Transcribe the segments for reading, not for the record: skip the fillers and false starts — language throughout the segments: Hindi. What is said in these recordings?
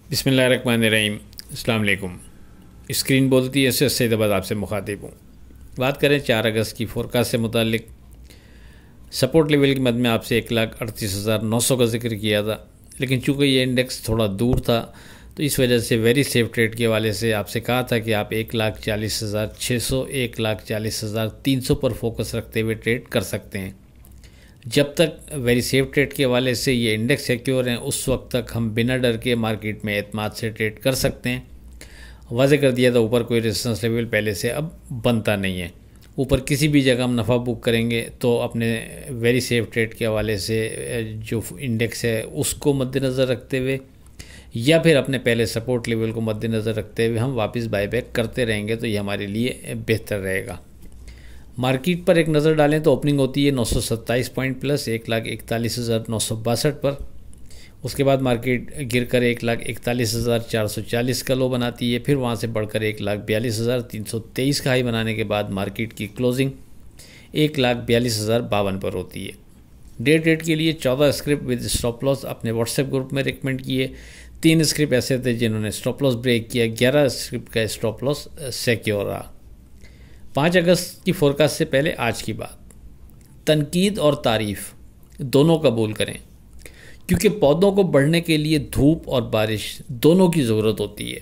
बिस्मिल्लाहिर्रहमानिर्रहीम। अस्सलाम वालेकुम। स्क्रीन बोलती है इससे सैदाबाद आपसे मुखातिब हूँ। बात करें 4 अगस्त की फोरकास्ट से मुतालिक। सपोर्ट लेवल की मद में आपसे 1,38,900 का जिक्र किया था, लेकिन चूँकि ये इंडेक्स थोड़ा दूर था तो इस वजह से वेरी सेफ ट्रेड के हवाले से आपसे कहा था कि आप 1,40,600 1,40,300 पर फोकस रखते हुए ट्रेड कर सकते हैं। जब तक वेरी सेफ ट्रेड के हवाले से ये इंडेक्स सिक्योर हैं उस वक्त तक हम बिना डर के मार्केट में एतमाद से ट्रेड कर सकते हैं। वाज़ेह कर दिया था, ऊपर कोई रेजिस्टेंस लेवल पहले से अब बनता नहीं है। ऊपर किसी भी जगह हम नफ़ा बुक करेंगे तो अपने वेरी सेफ ट्रेड के हवाले से जो इंडेक्स है उसको मद्देनज़र रखते हुए या फिर अपने पहले सपोर्ट लेवल को मद्देनज़र रखते हुए हम वापस बाईबैक करते रहेंगे तो ये हमारे लिए बेहतर रहेगा। मार्केट पर एक नज़र डालें तो ओपनिंग होती है 927 पॉइंट प्लस 1,41,962 पर। उसके बाद मार्केट गिरकर 1,41,440 का लो बनाती है। फिर वहाँ से बढ़कर 1,42,323 का हाई बनाने के बाद मार्केट की क्लोजिंग 1,42,052 पर होती है। डे ट्रेड के लिए 14 स्क्रिप्ट विद स्टॉप लॉस अपने व्हाट्सएप ग्रुप में रिकमेंड किए। 3 स्क्रिप्ट ऐसे थे जिन्होंने स्टॉप लॉस ब्रेक किया, 11 स्क्रिप्ट का स्टॉप लॉस सिक्योर रहा। 5 अगस्त की फोरकास्ट से पहले आज की बात, तनकीद और तारीफ़ दोनों कबूल करें, क्योंकि पौधों को बढ़ने के लिए धूप और बारिश दोनों की ज़रूरत होती है।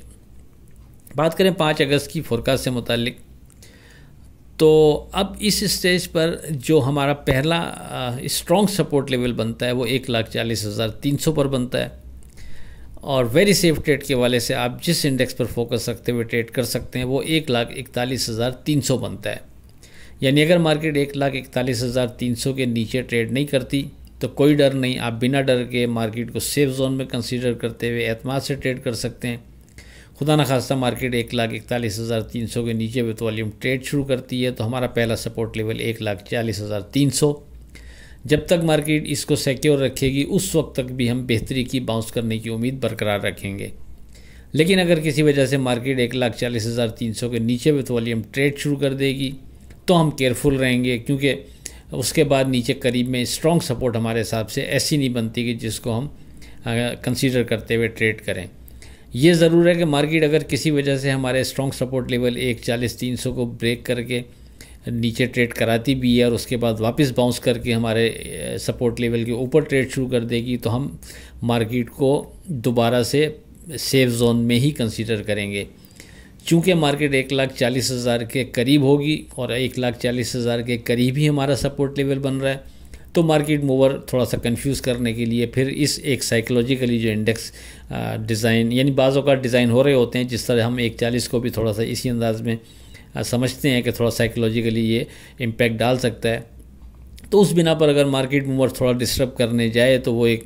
बात करें 5 अगस्त की फोरकास्ट से मुतालिक, तो अब इस स्टेज पर जो हमारा पहला स्ट्रॉन्ग सपोर्ट लेवल बनता है वो 1,40,300 पर बनता है। और वेरी सेफ ट्रेड के वाले से आप जिस इंडेक्स पर फोकस रखते हुए ट्रेड कर सकते हैं वो 1,41,300 बनता है। यानी अगर मार्केट 1,41,300 के नीचे ट्रेड नहीं करती तो कोई डर नहीं, आप बिना डर के मार्केट को सेफ जोन में कंसीडर करते हुए एतमाद से ट्रेड कर सकते हैं। खुदा न खास्ता मार्केट 1,41,300 के नीचे विथ वॉल्यूम ट्रेड शुरू करती है तो हमारा पहला सपोर्ट लेवल 1,40,300। जब तक मार्केट इसको सिक्योर रखेगी उस वक्त तक भी हम बेहतरी की बाउंस करने की उम्मीद बरकरार रखेंगे। लेकिन अगर किसी वजह से मार्केट 1,40,300 के नीचे विथ वॉल्यूम ट्रेड शुरू कर देगी तो हम केयरफुल रहेंगे, क्योंकि उसके बाद नीचे करीब में स्ट्रॉन्ग सपोर्ट हमारे हिसाब से ऐसी नहीं बनती कि जिसको हम कंसीडर करते हुए ट्रेड करें। ये ज़रूर है कि मार्केट अगर किसी वजह से हमारे स्ट्रॉन्ग सपोर्ट लेवल 1,40,300 को ब्रेक करके नीचे ट्रेड कराती भी है और उसके बाद वापस बाउंस करके हमारे सपोर्ट लेवल के ऊपर ट्रेड शुरू कर देगी तो हम मार्केट को दोबारा से सेफ जोन में ही कंसीडर करेंगे। चूँकि मार्केट 1,40,000 के करीब होगी और 1,40,000 के करीब ही हमारा सपोर्ट लेवल बन रहा है तो मार्केट मूवर थोड़ा सा कंफ्यूज करने के लिए फिर इस एक साइकोलॉजिकली जो इंडेक्स डिज़ाइन यानी बाज़ों का डिज़ाइन हो रहे होते हैं, जिस तरह हम 1,40 को भी थोड़ा सा इसी अंदाज में समझते हैं कि थोड़ा साइकोलॉजिकली ये इम्पैक्ट डाल सकता है, तो उस बिना पर अगर मार्केट मूवर थोड़ा डिस्टर्ब करने जाए तो वो एक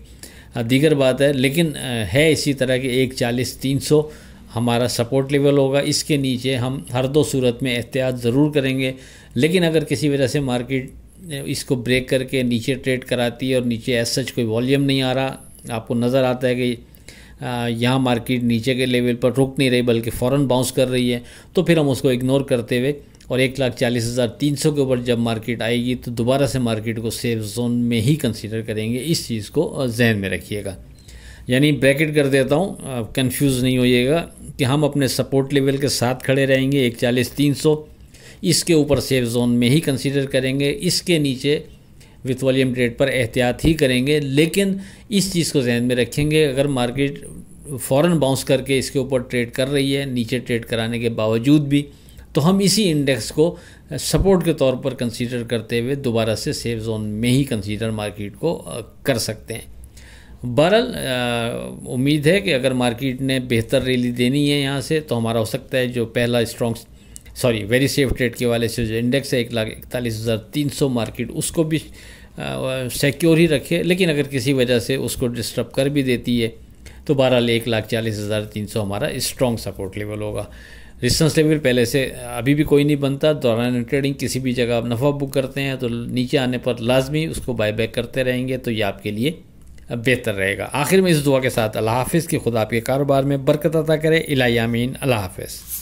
दीगर बात है। लेकिन है इसी तरह के 1,40,300 हमारा सपोर्ट लेवल होगा। इसके नीचे हम हर दो सूरत में एहतियात ज़रूर करेंगे। लेकिन अगर किसी वजह से मार्केट इसको ब्रेक करके नीचे ट्रेड कराती है और नीचे एज सच कोई वॉल्यूम नहीं आ रहा, आपको नज़र आता है कि यहाँ मार्केट नीचे के लेवल पर रुक नहीं रही बल्कि फ़ौरन बाउंस कर रही है, तो फिर हम उसको इग्नोर करते हुए और 1,40,300 के ऊपर जब मार्केट आएगी तो दोबारा से मार्केट को सेफ जोन में ही कंसीडर करेंगे। इस चीज़ को जहन में रखिएगा। यानी ब्रैकेट कर देता हूँ, कंफ्यूज नहीं होइएगा कि हम अपने सपोर्ट लेवल के साथ खड़े रहेंगे 1,40,300, इसके ऊपर सेफ जोन में ही कंसीडर करेंगे, इसके नीचे विथ वॉल्यूम ट्रेड पर एहतियात ही करेंगे। लेकिन इस चीज़ को जहन में रखेंगे, अगर मार्केट फ़ौरन बाउंस करके इसके ऊपर ट्रेड कर रही है नीचे ट्रेड कराने के बावजूद भी, तो हम इसी इंडेक्स को सपोर्ट के तौर पर कंसीडर करते हुए दोबारा से सेफ जोन में ही कंसीडर मार्केट को कर सकते हैं। बहरहाल उम्मीद है कि अगर मार्केट ने बेहतर रैली देनी है यहाँ से तो हमारा हो सकता है जो पहला वेरी सेफ ट्रेड के वाले से जो इंडेक्स है 1,41,300 मार्केट उसको भी सिक्योर ही रखे। लेकिन अगर किसी वजह से उसको डिस्टर्ब कर भी देती है तो बहरहाल 1,40,300 हमारा स्ट्रॉन्ग सपोर्ट लेवल होगा। रेजिस्टेंस लेवल पहले से अभी भी कोई नहीं बनता। दौरान ट्रेडिंग किसी भी जगह आप नफ़ा बुक करते हैं तो नीचे आने पर लाजमी उसको बायबैक करते रहेंगे तो ये आपके लिए बेहतर रहेगा। आखिर में इस दुआ के साथ अल्लाह हाफ़िज़ कि खुदा आपके कारोबार में बरकत अता करे। इलाही आमीन। अल्लाह हाफ़िज़।